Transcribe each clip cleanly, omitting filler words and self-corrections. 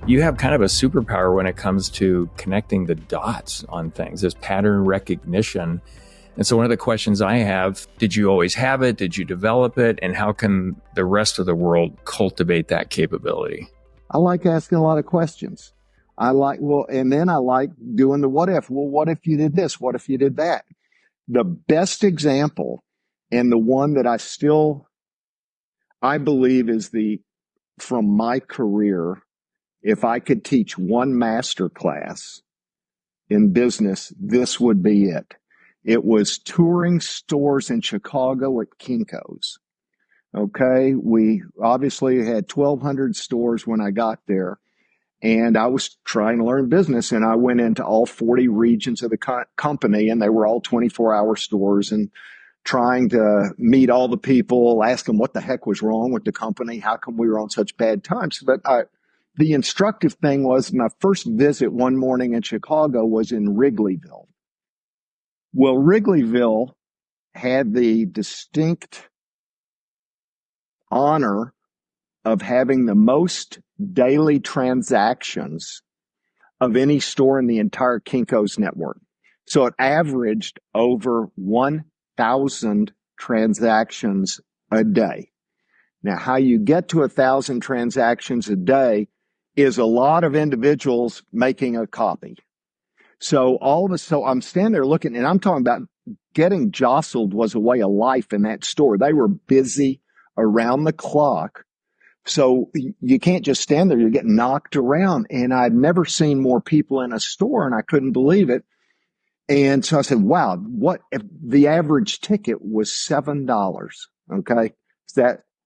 You have kind of a superpower when it comes to connecting the dots on things, this pattern recognition. And so one of the questions I have, did you always have it? Did you develop it? And how can the rest of the world cultivate that capability? I like asking a lot of questions. And then I like doing the what if. Well, what if you did this? What if you did that? The best example, and the one that I believe is from my career, if I could teach one master class in business, this would be it. It was touring stores in Chicago at Kinko's. Okay. We obviously had 1,200 stores when I got there, and I was trying to learn business, and I went into all 40 regions of the company, and they were all 24-hour stores, and trying to meet all the people, ask them what the heck was wrong with the company. How come we were on such bad times? But the instructive thing was my first visit one morning in Chicago was in Wrigleyville. Well, Wrigleyville had the distinct honor of having the most daily transactions of any store in the entire Kinko's network. So it averaged over 1,000 transactions a day. Now, how you get to 1,000 transactions a day is a lot of individuals making a copy. So I'm standing there looking, and I'm talking about getting jostled was a way of life in that store. They were busy around the clock. So you can't just stand there. You're getting knocked around. And I'd never seen more people in a store, and I couldn't believe it. And so I said, wow, what if the average ticket was $7? Okay.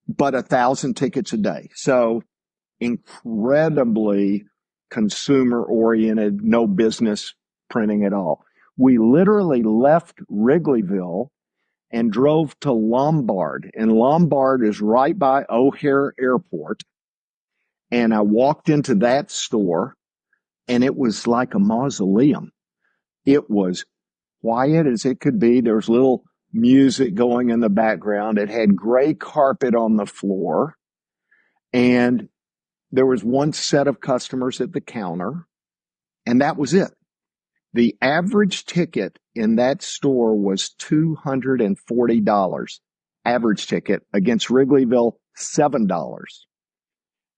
But 1,000 tickets a day. So incredibly consumer oriented, no business printing at all. We literally left Wrigleyville and drove to Lombard. And Lombard is right by O'Hare Airport. And I walked into that store, and it was like a mausoleum. It was quiet as it could be. There was little music going in the background. It had gray carpet on the floor. And there was one set of customers at the counter, and that was it. The average ticket in that store was $240. Average ticket against Wrigleyville, $7.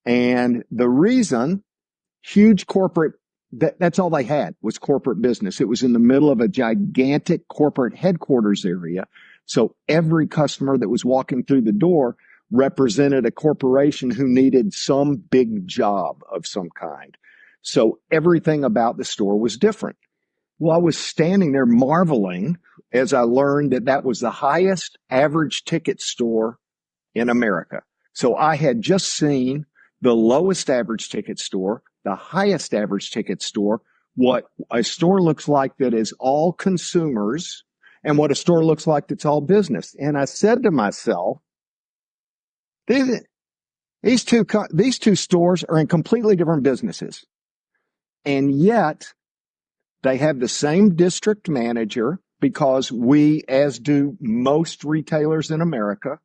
And the reason, huge corporate, that's all they had was corporate business. It was in the middle of a gigantic corporate headquarters area. So every customer that was walking through the door represented a corporation who needed some big job of some kind. So everything about the store was different. Well, I was standing there marveling as I learned that was the highest average ticket store in America. So I had just seen the lowest average ticket store, the highest average ticket store, what a store looks like that is all consumers, and what a store looks like that's all business. And I said to myself, these two stores are in completely different businesses. And yet they have the same district manager, because we, as do most retailers in America,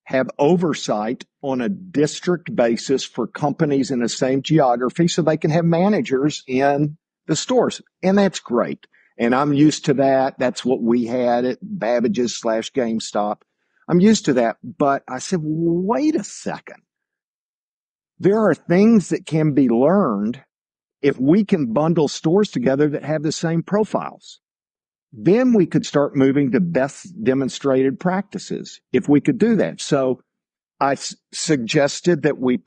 have oversight on a district basis for companies in the same geography, so they can have managers in the stores. And that's great. And I'm used to that. That's what we had at Babbage's / GameStop. I'm used to that. But I said, wait a second. There are things that can be learned if we can bundle stores together that have the same profiles. Then we could start moving to best demonstrated practices if we could do that. So I suggested that we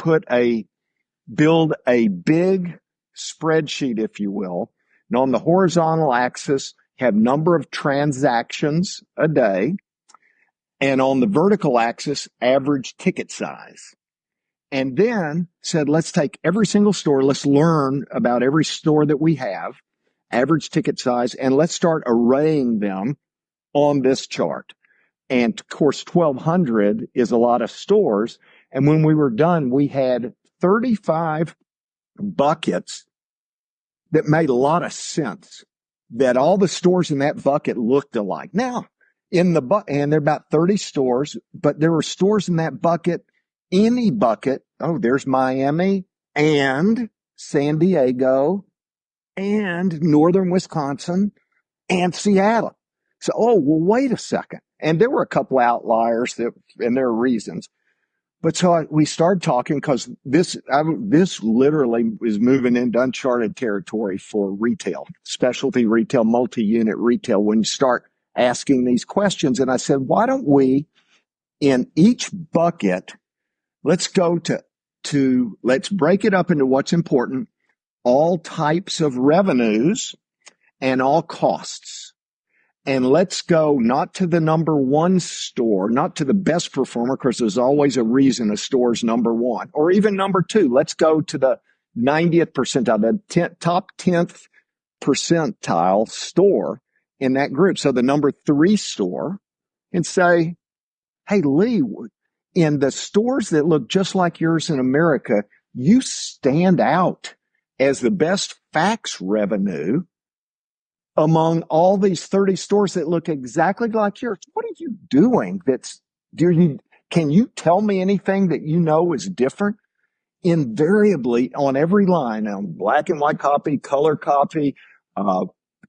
build a big spreadsheet, if you will, and on the horizontal axis have number of transactions a day, and on the vertical axis, average ticket size. And then said, let's take every single store, let's learn about every store that we have, average ticket size, and let's start arraying them on this chart. And of course, 1,200 is a lot of stores. And when we were done, we had 35 buckets that made a lot of sense, that all the stores in that bucket looked alike. Now, and there are about 30 stores, but there were stores in that bucket, any bucket. Oh, there's Miami and San Diego, and northern Wisconsin, and Seattle. So, oh, well, wait a second. And there were a couple outliers and there are reasons. But so we started talking because this literally is moving into uncharted territory for retail, specialty retail, multi-unit retail, when you start asking these questions. And I said, why don't we, in each bucket, let's go let's break it up into what's important, all types of revenues and all costs. And let's go not to the number one store, not to the best performer, because there's always a reason a store's number one, or even number two. Let's go to the 90th percentile, the top 10th percentile store in that group. So the number three store, and say, hey, Lee, in the stores that look just like yours in America, you stand out as the best fax revenue among all these 30 stores that look exactly like yours. What are you doing? Can you tell me anything that you know is different? Invariably on every line, on black and white copy, color copy,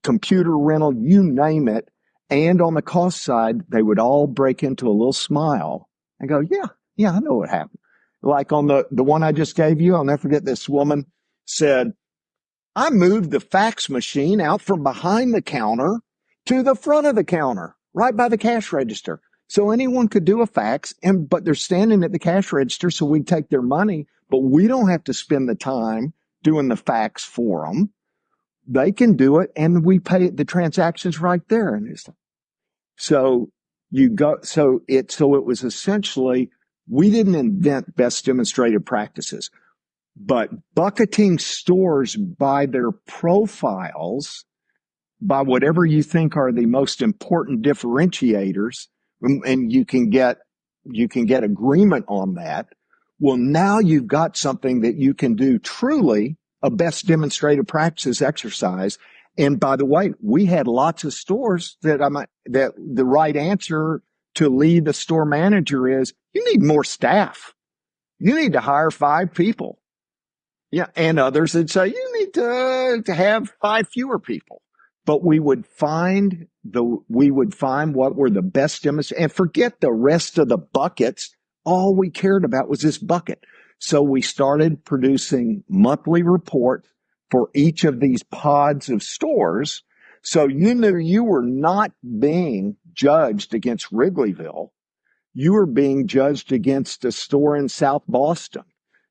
computer rental, you name it. And on the cost side, they would all break into a little smile and go, yeah, I know what happened. Like on the one I just gave you, I'll never forget, this woman said, I moved the fax machine out from behind the counter to the front of the counter, right by the cash register. So anyone could do a fax, but they're standing at the cash register, so we take their money, but we don't have to spend the time doing the fax for them. They can do it, and we pay the transactions right there. And so it was essentially, we didn't invent best demonstrated practices. But bucketing stores by their profiles, by whatever you think are the most important differentiators, and you can get agreement on that. Well, now you've got something that you can do truly a best demonstrated practices exercise. And by the way, we had lots of stores that the right answer to lead the store manager is, you need more staff. You need to hire 5 people. Yeah, and others would say, you need to have 5 fewer people. But we would find what were the best demonstrators and forget the rest of the buckets. All we cared about was this bucket. So we started producing monthly reports for each of these pods of stores. So you knew you were not being judged against Wrigleyville. You were being judged against a store in South Boston.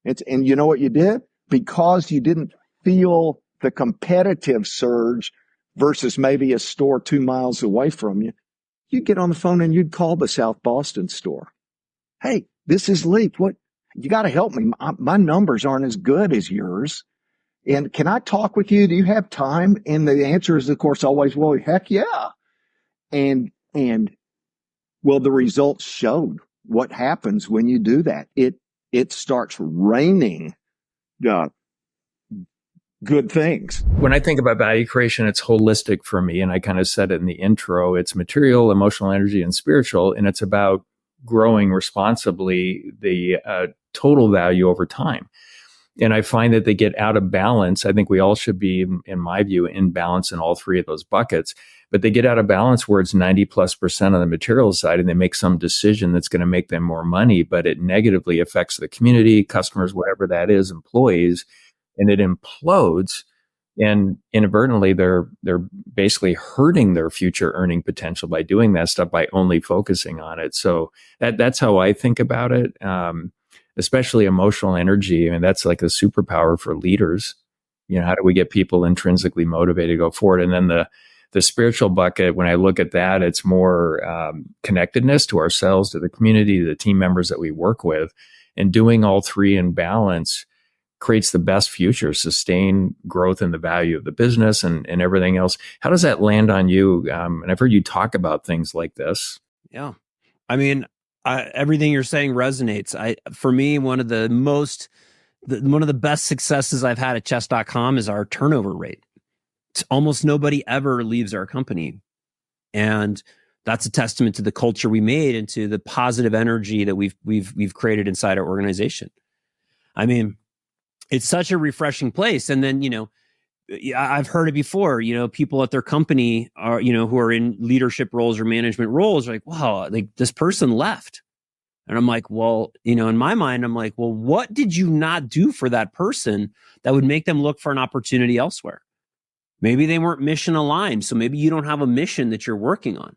And you know what you did? Because you didn't feel the competitive surge versus maybe a store 2 miles away from you, you'd get on the phone and you'd call the South Boston store. Hey, this is Leap. What? You got to help me. My numbers aren't as good as yours. And can I talk with you? Do you have time? And the answer is, of course, always, well, heck yeah. And well, the results showed what happens when you do that. It starts raining good things. When I think about value creation, it's holistic for me. And I kind of said it in the intro. It's material, emotional, energy, and spiritual. And it's about growing responsibly the total value over time. And I find that they get out of balance. I think we all should be, in my view, in balance in all 3 of those buckets. But they get out of balance where it's 90+% on the material side, and they make some decision that's going to make them more money, but it negatively affects the community, customers, whatever that is, employees, and it implodes. And inadvertently, they're basically hurting their future earning potential by doing that stuff, by only focusing on it. So that's how I think about it. Especially emotional energy. I mean, that's like a superpower for leaders. You know, how do we get people intrinsically motivated to go forward? And then the spiritual bucket, when I look at that, it's more connectedness to ourselves, to the community, to the team members that we work with. And doing all 3 in balance creates the best future, sustain growth in the value of the business and everything else. How does that land on you? And I've heard you talk about things like this. Yeah. I mean, everything you're saying resonates. For me, one of the best successes I've had at chess.com is our turnover rate. Almost nobody ever leaves our company. And that's a testament to the culture we made and to the positive energy that we've created inside our organization. I mean, it's such a refreshing place. And then, I've heard it before, people at their company are, who are in leadership roles or management roles are like, wow, like this person left. And I'm like, well, in my mind, I'm like, well, what did you not do for that person that would make them look for an opportunity elsewhere? Maybe they weren't mission aligned. So maybe you don't have a mission that you're working on.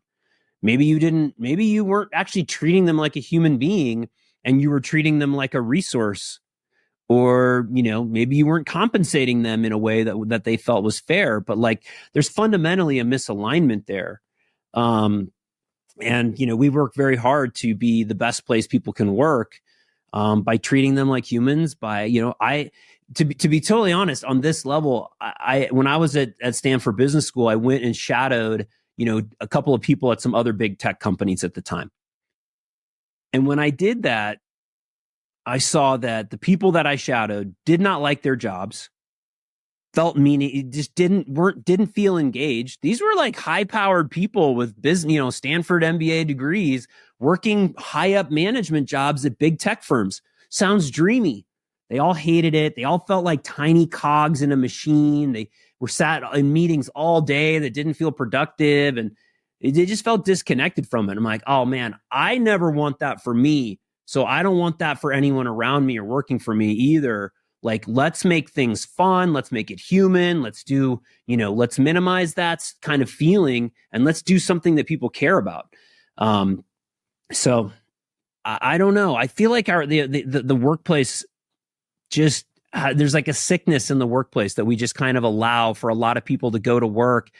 Maybe you weren't actually treating them like a human being and you were treating them like a resource, or, maybe you weren't compensating them in a way that they felt was fair, but like there's fundamentally a misalignment there. And, we work very hard to be the best place people can work, by treating them like humans, to be totally honest, on this level, when I was at Stanford Business School, I went and shadowed, a couple of people at some other big tech companies at the time. And when I did that, I saw that the people that I shadowed did not like their jobs, felt meaning, just didn't feel engaged. These were like high-powered people with business, Stanford MBA degrees, working high-up management jobs at big tech firms. Sounds dreamy. They all hated it. They all felt like tiny cogs in a machine. They were sat in meetings all day that didn't feel productive, and they just felt disconnected from it. I'm like, oh man, I never want that for me. So I don't want that for anyone around me or working for me either. Like, let's make things fun. Let's make it human. Let's minimize that kind of feeling, and let's do something that people care about. So I don't know. I feel like the workplace just, there's like a sickness in the workplace that we just kind of allow for a lot of people to go to work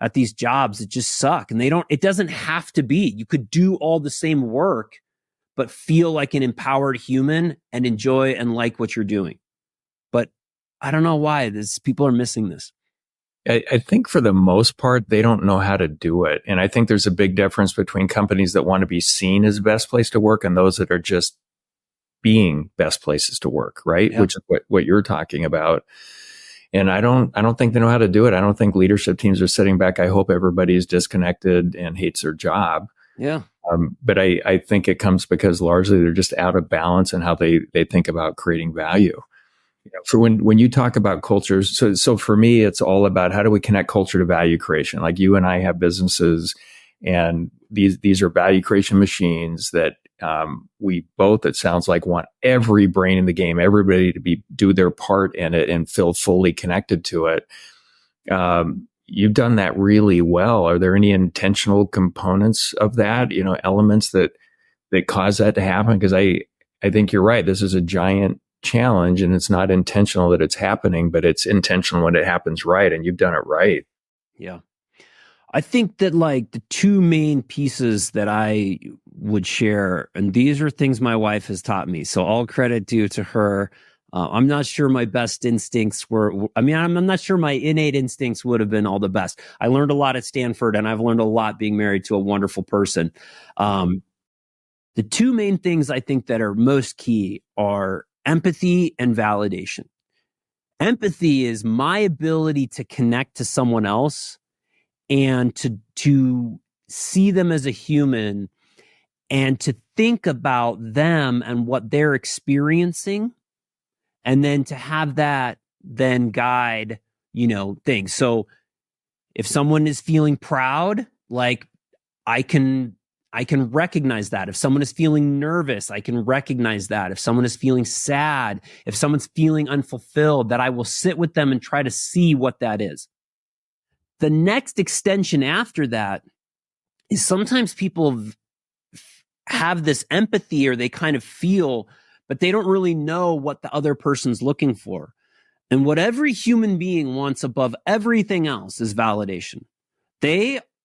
at these jobs that just suck. And it doesn't have to be. You could do all the same work, but feel like an empowered human and enjoy and like what you're doing. But I don't know why people are missing this. I think for the most part, they don't know how to do it. And I think there's a big difference between companies that want to be seen as the best place to work and those that are just being best places to work, right? Yeah. Which is what you're talking about. And I don't think they know how to do it. I don't think leadership teams are sitting back. I hope everybody's disconnected and hates their job. Yeah. But I think it comes because largely they're just out of balance in how they think about creating value. For when you talk about cultures, so for me, it's all about how do we connect culture to value creation? Like you and I have businesses, and these are value creation machines that we both, it sounds like, want every brain in the game, everybody to do their part in it and feel fully connected to it. You've done that really well. Are there any intentional components of that, elements that cause that to happen? Because I think you're right. This is a giant challenge, and it's not intentional that it's happening, but it's intentional when it happens right, and you've done it right. Yeah. I think that like the two main pieces that I would share, and these are things my wife has taught me, so all credit due to her. I'm not sure my best instincts I'm not sure my innate instincts would have been all the best. I learned a lot at Stanford, and I've learned a lot being married to a wonderful person. The two main things I think that are most key are empathy and validation. Empathy is my ability to connect to someone else and to see them as a human and to think about them and what they're experiencing, and then to have that then guide, things. So if someone is feeling proud, like I can recognize that. If someone is feeling nervous, I can recognize that. If someone is feeling sad, if someone's feeling unfulfilled, that I will sit with them and try to see what that is. The next extension after that is sometimes people have this empathy, or they kind of feel, but they don't really know what the other person's looking for. And what every human being wants above everything else is validation.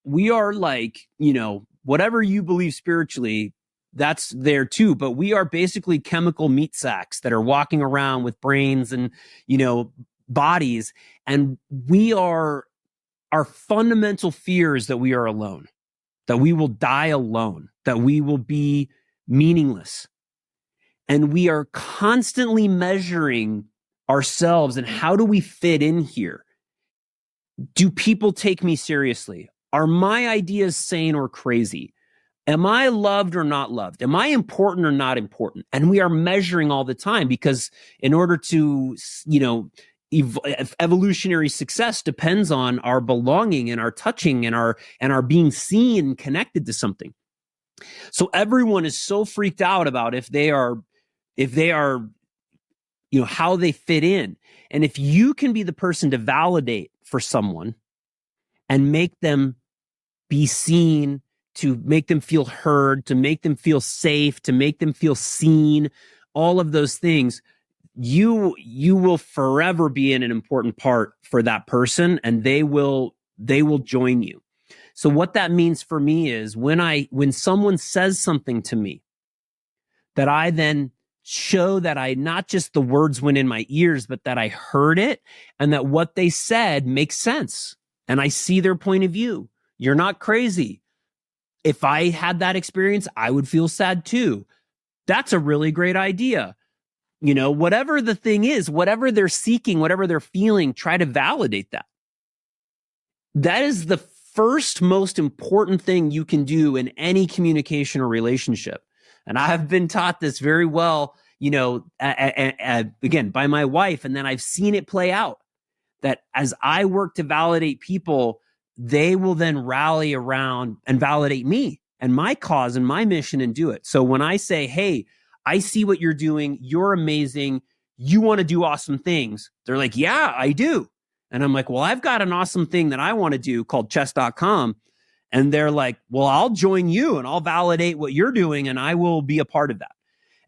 We are like, whatever you believe spiritually, that's there too. But we are basically chemical meat sacks that are walking around with brains and, bodies. And our fundamental fear is that we are alone, that we will die alone, that we will be meaningless. And we are constantly measuring ourselves and how do we fit in here? Do people take me seriously? Are my ideas sane or crazy? Am I loved or not loved? Am I important or not important? And we are measuring all the time, because in order to, evolutionary success depends on our belonging and our touching and our being seen and connected to something. So everyone is so freaked out about if they are, how they fit in. And if you can be the person to validate for someone and make them be seen, to make them feel heard, to make them feel safe, to make them feel seen, all of those things, you will forever be in an important part for that person, and they will join you. So what that means for me is when someone says something to me, that I then show that I, not just the words went in my ears, but that I heard it, and that what they said makes sense, and I see their point of view. You're not crazy. If I had that experience, I would feel sad too. That's a really great idea. Whatever the thing is, whatever they're seeking, whatever they're feeling, try to validate that. That is the first most important thing you can do in any communication or relationship. And I have been taught this very well, again, by my wife. And then I've seen it play out, that as I work to validate people, they will then rally around and validate me and my cause and my mission and do it. So when I say, hey, I see what you're doing, you're amazing, you want to do awesome things, they're like, yeah, I do. And I'm like, well, I've got an awesome thing that I want to do called chess.com. And they're like, well, I'll join you and I'll validate what you're doing and I will be a part of that.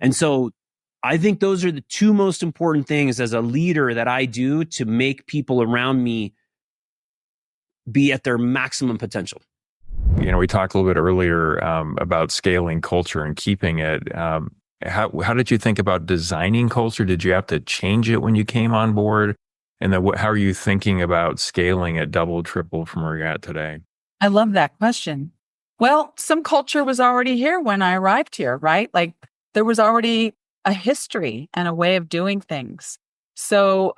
And so I think those are the two most important things as a leader that I do to make people around me be at their maximum potential. We talked a little bit earlier about scaling culture and keeping it. How did you think about designing culture? Did you have to change it when you came on board? And then how are you thinking about scaling it double, triple from where you're at today? I love that question. Well, some culture was already here when I arrived here, right? Like there was already a history and a way of doing things. So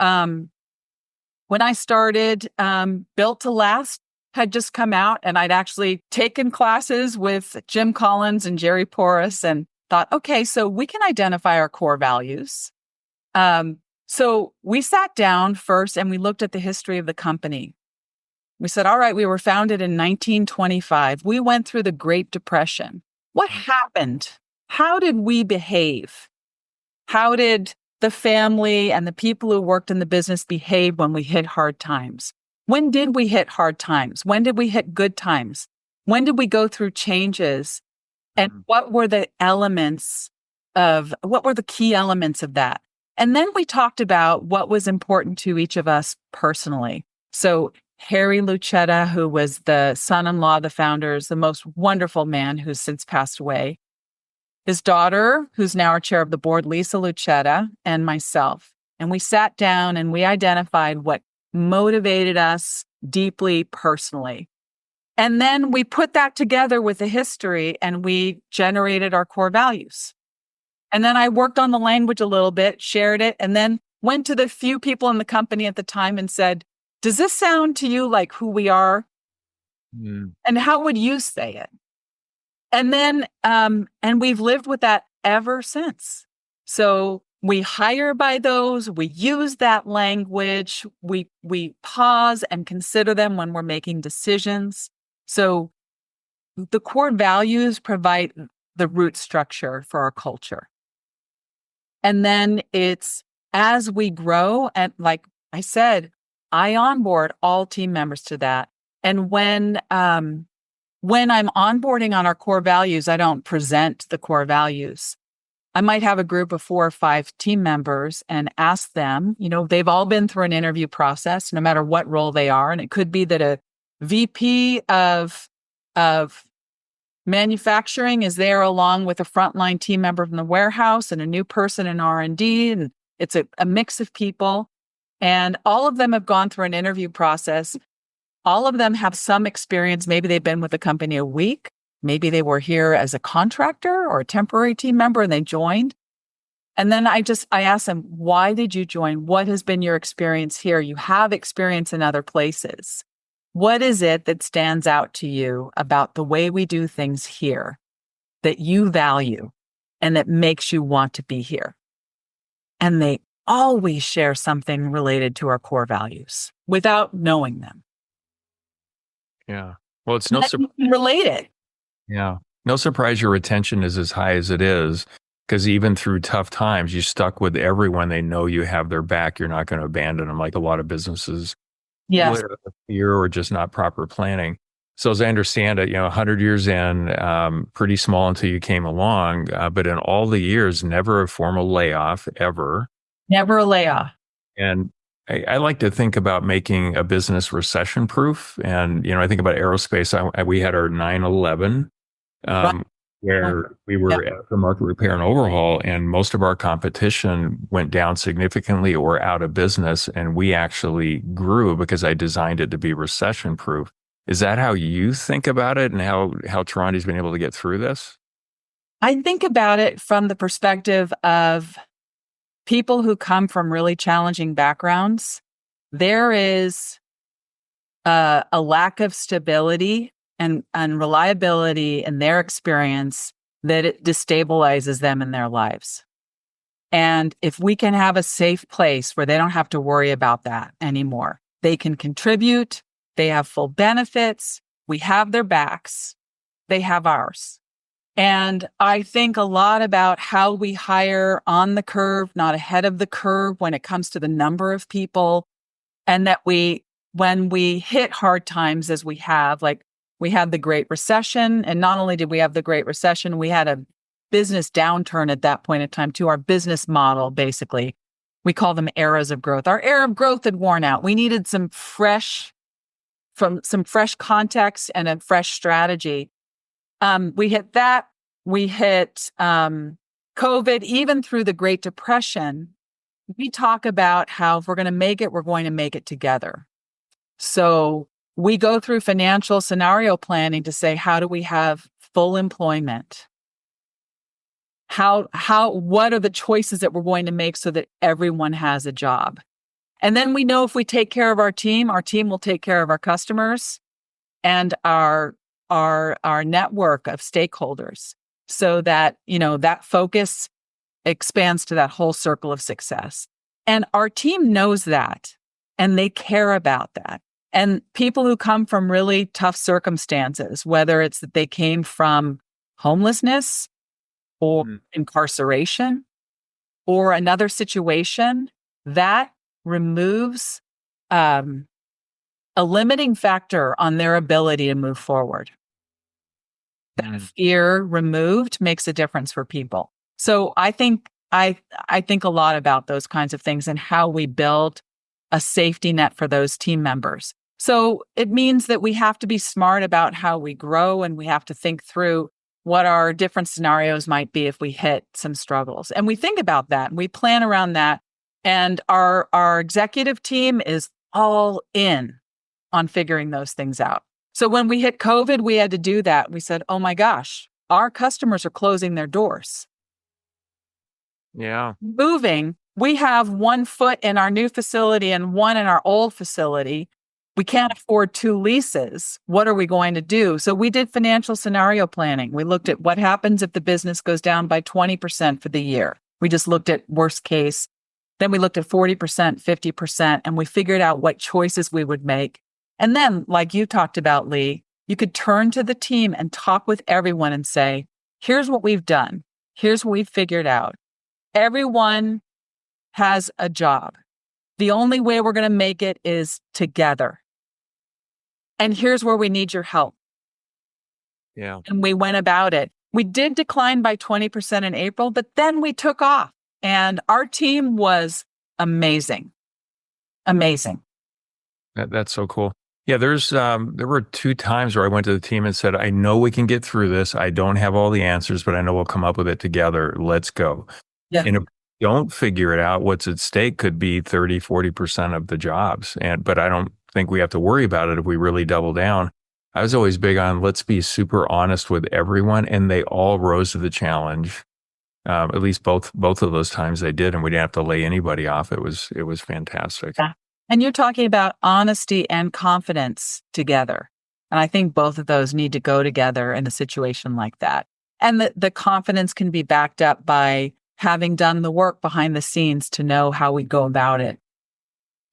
when I started, Built to Last had just come out, and I'd actually taken classes with Jim Collins and Jerry Porras and thought, okay, so we can identify our core values. So we sat down first and we looked at the history of the company. We said, all right, we were founded in 1925. We went through the Great Depression. What happened? How did we behave? How did the family and the people who worked in the business behave when we hit hard times? When did we hit hard times? When did we hit good times? When did we go through changes? And what were the key elements of that? And then we talked about what was important to each of us personally. So Harry Lucetta, who was the son-in-law of the founders, the most wonderful man who's since passed away, his daughter, who's now our chair of the board, Lisa Lucetta, and myself. And we sat down and we identified what motivated us deeply personally. And then we put that together with the history and we generated our core values. And then I worked on the language a little bit, shared it, and then went to the few people in the company at the time and said, does this sound to you like who we are? And how would you say it? And then, and we've lived with that ever since. So we hire by those, we use that language, we pause and consider them when we're making decisions. So the core values provide the root structure for our culture. And then it's as we grow, and like I said, I onboard all team members to that. And when I'm onboarding on our core values, I don't present the core values. I might have a group of 4 or 5 team members and ask them, they've all been through an interview process, no matter what role they are. And it could be that a VP of manufacturing is there along with a frontline team member from the warehouse and a new person in R&D. And it's a mix of people. And all of them have gone through an interview process. All of them have some experience. Maybe they've been with the company a week. Maybe they were here as a contractor or a temporary team member and they joined. And then I asked them, why did you join? What has been your experience here? You have experience in other places. What is it that stands out to you about the way we do things here? that you value and that makes you want to be here. And they always share something related to our core values without knowing them. Yeah. Well, it's You can relate it. yeah. No surprise your retention is as high as it is, because even through tough times, you stuck with everyone. They know you have their back. You're not going to abandon them like a lot of businesses Yes. would out of fear or just not proper planning. So as I understand it, 100 years in, pretty small until you came along, but in all the years, never a formal layoff ever. Never a layoff. And I like to think about making a business recession proof. And, I think about aerospace. We had our 9/11, Right. where we were after market repair and overhaul, and most of our competition went down significantly or out of business. And we actually grew because I designed it to be recession proof. Is that how you think about it, and how Toronto's been able to get through this? I think about it from the perspective of people who come from really challenging backgrounds. There is a lack of stability and reliability in their experience that it destabilizes them in their lives. And if we can have a safe place where they don't have to worry about that anymore, they can contribute, they have full benefits, we have their backs, they have ours. And I think a lot about how we hire on the curve, not ahead of the curve when it comes to the number of people. And that when we hit hard times as we have, like we had the Great Recession, and not only did we have the Great Recession, we had a business downturn at that point in time too. Our business model, basically, we call them eras of growth. Our era of growth had worn out. We needed some fresh context and a fresh strategy. We hit that. We hit COVID. Even through the Great Depression, we talk about how if we're going to make it, we're going to make it together. So we go through financial scenario planning to say, how do we have full employment? What are the choices that we're going to make so that everyone has a job? And then we know if we take care of our team will take care of our customers and our network of stakeholders, so that, that focus expands to that whole circle of success. And our team knows that, and they care about that. And people who come from really tough circumstances, whether it's that they came from homelessness or incarceration or another situation, that removes a limiting factor on their ability to move forward. That fear removed makes a difference for people. So I think I think a lot about those kinds of things and how we build a safety net for those team members. So it means that we have to be smart about how we grow, and we have to think through what our different scenarios might be if we hit some struggles. And we think about that, and we plan around that. And our executive team is all in on figuring those things out. So when we hit COVID, we had to do that. We said, oh my gosh, our customers are closing their doors. Yeah. Moving, we have 1 foot in our new facility and 1 in our old facility. We can't afford 2 leases. What are we going to do? So we did financial scenario planning. We looked at what happens if the business goes down by 20% for the year. We just looked at worst case. Then we looked at 40%, 50%, and we figured out what choices we would make. And then, like you talked about, Lee, you could turn to the team and talk with everyone and say, here's what we've done. Here's what we've figured out. Everyone has a job. The only way we're going to make it is together. And here's where we need your help. Yeah. And we went about it. We did decline by 20% in April, but then we took off. And our team was amazing. Amazing. That's so cool. Yeah, there were 2 times where I went to the team and said, I know we can get through this. I don't have all the answers, but I know we'll come up with it together. Let's go. Yeah. And if we don't figure it out, what's at stake could be 30, 40% of the jobs. But I don't think we have to worry about it if we really double down. I was always big on, let's be super honest with everyone. And they all rose to the challenge. At least both of those times they did, and we didn't have to lay anybody off. It was fantastic. Yeah. And you're talking about honesty and confidence together. And I think both of those need to go together in a situation like that. And the confidence can be backed up by having done the work behind the scenes to know how we go about it.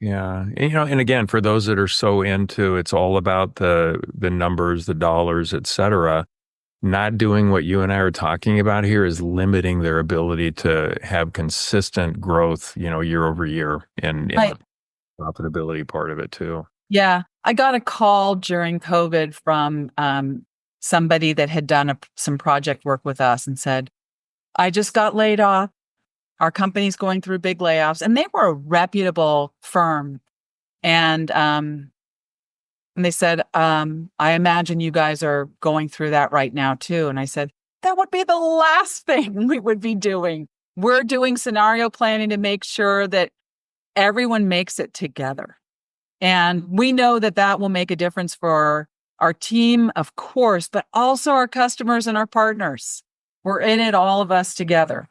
Yeah. And again, for those that are so into it's all about the numbers, the dollars, et cetera, not doing what you and I are talking about here is limiting their ability to have consistent growth, year over year in Right. the profitability part of it too. Yeah. I got a call during COVID from somebody that had done some project work with us and said, I just got laid off. Our company's going through big layoffs. And they were a reputable firm. And they said, I imagine you guys are going through that right now too. And I said, that would be the last thing we would be doing. We're doing scenario planning to make sure that everyone makes it together. And we know that that will make a difference for our team, of course, but also our customers and our partners. We're in it, all of us together.